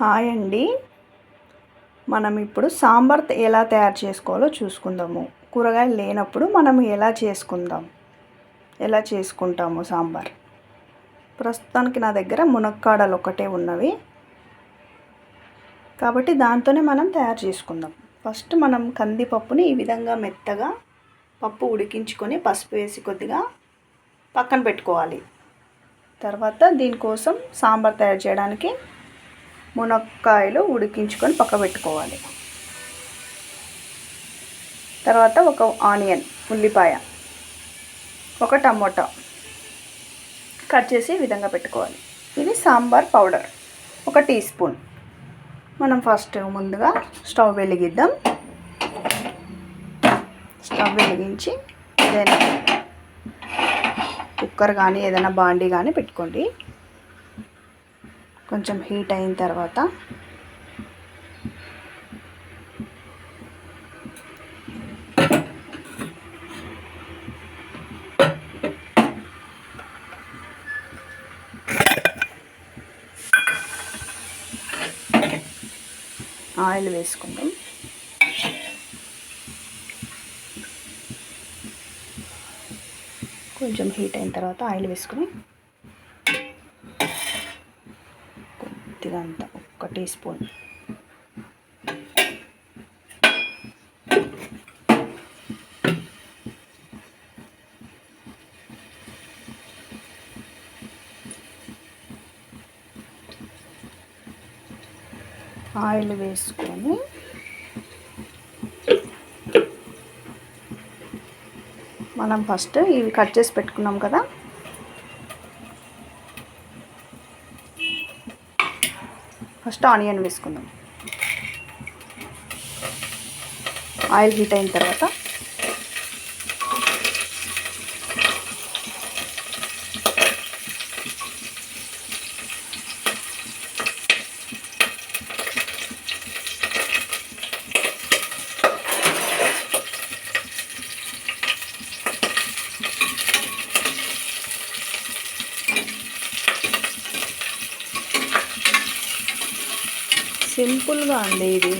Hi అండి. మనం ఇప్పుడు సాంబార్ ఎలా తయారు చేసుకోవాలో చూసుకుందాము. కూరగాయలు లేనప్పుడు మనం ఎలా చేసుకుంటాము సాంబార్. ప్రస్తుతానికి నా దగ్గర మునక్కాడలు ఒకటే ఉన్నవి కాబట్టి దాంతోనే మనం తయారు చేసుకుందాం. ఫస్ట్ మనం కందిపప్పుని ఈ విధంగా మెత్తగా పప్పు ఉడికించుకొని పసుపు వేసి కొద్దిగా పక్కన పెట్టుకోవాలి. తర్వాత దీనికోసం సాంబార్ తయారు చేయడానికి మునక్కాయలు ఉడికించుకొని పక్క పెట్టుకోవాలి. తర్వాత ఒక ఆనియన్, ఉల్లిపాయ, ఒక టమోటా కట్ చేసి ఈ విధంగా పెట్టుకోవాలి. ఇది సాంబార్ పౌడర్ 1 టీ స్పూన్. మనం ఫస్ట్ ముందుగా స్టవ్ వెలిగిద్దాం. స్టవ్ వెలిగించి ఏదైనా కుక్కర్ కానీ ఏదైనా బాండీ కానీ పెట్టుకోండి. కొంచెం హీట్ అయిన తర్వాత ఆయిల్ వేసుకుందాం. కొంచెం హీట్ అయిన తర్వాత ఆయిల్ వేసుకుని కొద్దిగంత 1 టీ స్పూన్ ఆయిల్ వేసుకొని మనం ఫస్ట్ ఇవి కట్ చేసి పెట్టుకున్నాం కదా, ఫస్ట్ ఆనియన్ వేసుకుందాం. ఆయిల్ హీట్ అయిన తర్వాత సింపుల్గా అండి ఇది.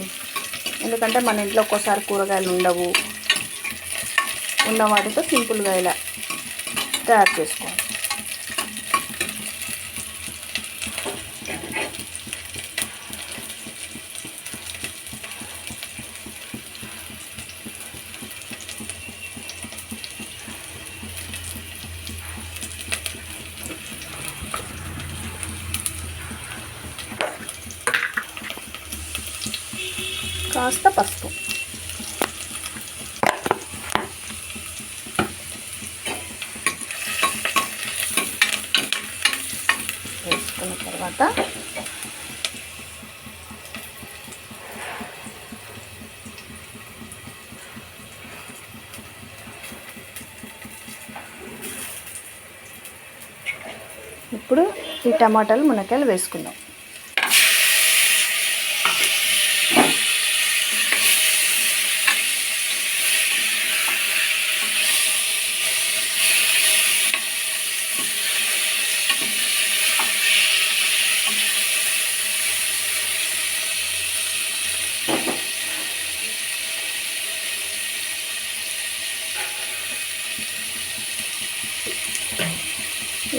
ఎందుకంటే మన ఇంట్లో ఒక్కోసారి కూరగాయలు ఉండవు. ఉన్న వాటితో సింపుల్గా ఇలా తయారు చేసుకోవాలి. కాస్త పసుపు, వేసుకున్న తర్వాత ఇప్పుడు ఈ టమాటాలు మునక్కాయలు వేసుకుందాం.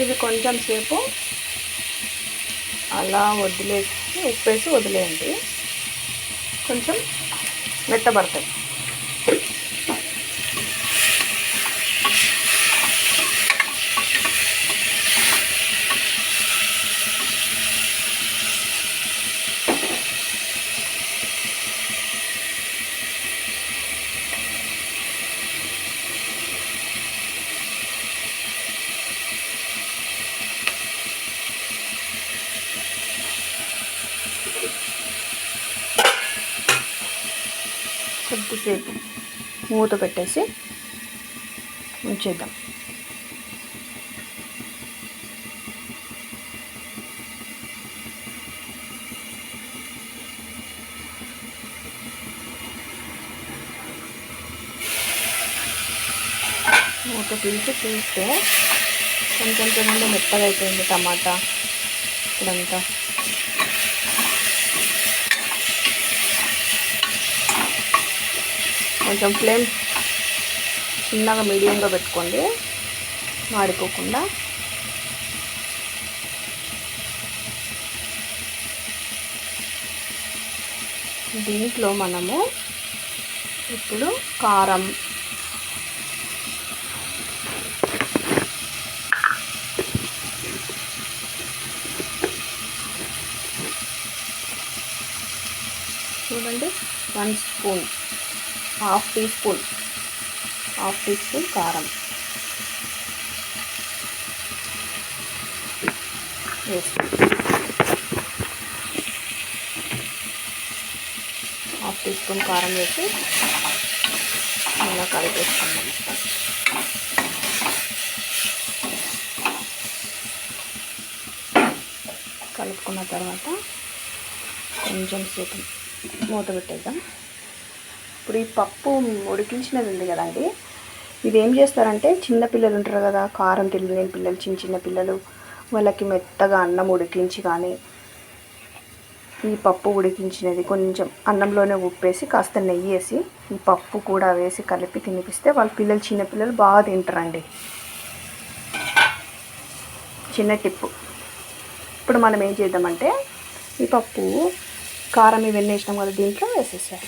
ఇది కొంచెం సేపు అలా వదిలేసి ఉప్పేసి వదిలేయండి, కొంచెం మెత్తబడతాయి. కొద్దిసేపు మూత పెట్టేసి ఉంచేద్దాం. మూత తీసి చూస్తే కొంచెం మెత్తగా అయిపోయింది టమాటా ఇదంతా. కొంచెం ఫ్లేమ్ చిన్నగా మీడియంగా పెట్టుకోండి, మాడిపోకుండా. దీంట్లో మనము ఇప్పుడు కారం, చూడండి 1 స్పూన్, హాఫ్ టీ స్పూన్ కారం వేసి, హాఫ్ టీ స్పూన్ కారం వేసి ఇలా కలిపేసుకున్నాం. కలుపుకున్న తర్వాత కొంచెం సేపు మూత పెట్టేద్దాం. ఇప్పుడు ఈ పప్పు ఉడికించినది ఉంది కదండి, ఇది ఏం చేస్తారంటే చిన్నపిల్లలు ఉంటారు కదా, కారం తెలియని పిల్లలు, చిన్న పిల్లలు, వాళ్ళకి మెత్తగా అన్నం ఉడికించి కానీ ఈ పప్పు ఉడికించినది కొంచెం అన్నంలోనే ఉప్పేసి కాస్త నెయ్యి వేసి ఈ పప్పు కూడా వేసి కలిపి తినిపిస్తే వాళ్ళ చిన్నపిల్లలు బాగా తింటారండి. చిన్న టిప్పు. ఇప్పుడు మనం ఏం చేద్దామంటే ఈ పప్పు కారం ఇవన్నీ వేసినాం కదా, దీంట్లో వేసేసారు.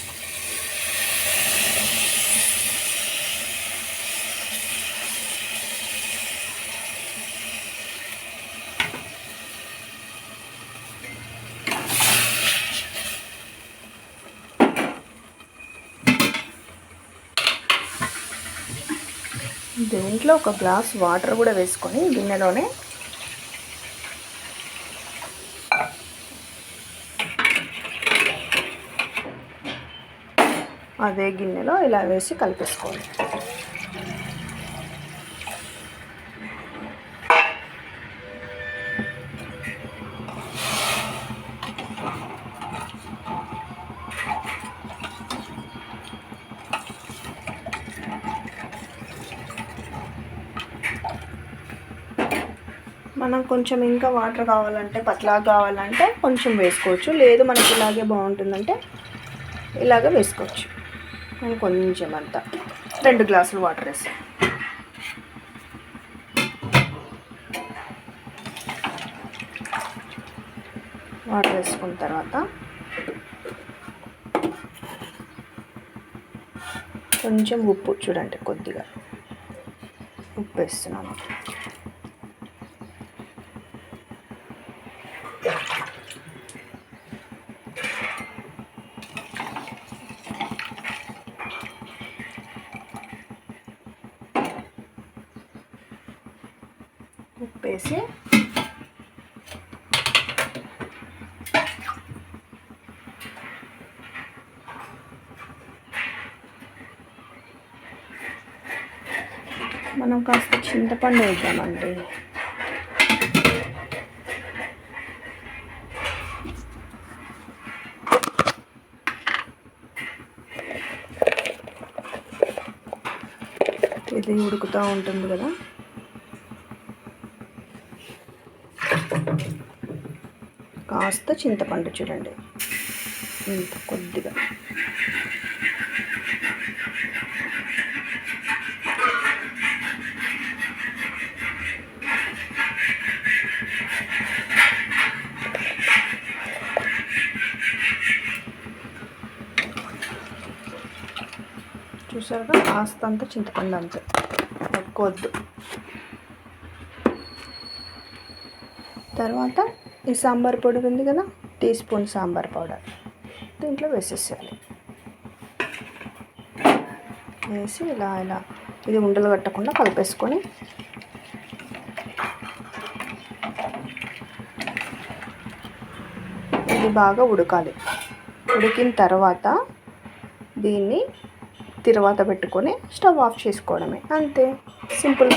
దీంట్లో ఒక గ్లాస్ వాటర్ కూడా వేసుకొని గిన్నెలోనే అదే గిన్నెలో ఇలా వేసి కలిపేసుకోవాలి. మనం కొంచెం ఇంకా వాటర్ కావాలంటే, పతలాగా కావాలంటే కొంచెం వేసుకోవచ్చు, లేదు మనకి ఇలాగే బాగుంటుందంటే ఇలాగ వేసుకోవచ్చు. నేను కొంచెం అంతా 2 గ్లాసులు వాటర్ వేసాను. వాటర్ వేసుకున్న తర్వాత కొంచెం ఉప్పు, చూడండి కొద్దిగా ఉప్పు వేస్తున్నాను. ఉప్పు వేసి మనం కాస్త చింతపండు వేద్దామండి. ఇది ఉడుకుతూ ఉంటుంది కదా, కాస్త చింతపండు చూడండి ఇంత కొద్దిగా, చూసారుగా కాస్త అంత చింతపండు, అంతే, ఎక్కువ వద్దు. తర్వాత ఈ సాంబార్ పౌడర్ ఉంది కదా, టీ స్పూన్ సాంబార్ పౌడర్ దీంట్లో వేసేసేయాలి. వేసి ఇలా ఇది ఉండలు కట్టకుండా కలిపేసుకొని ఇది బాగా ఉడకాలి. ఉడికిన తర్వాత దీన్ని తిరువాత పెట్టుకొని స్టవ్ ఆఫ్ చేసుకోవడమే, అంతే, సింపుల్.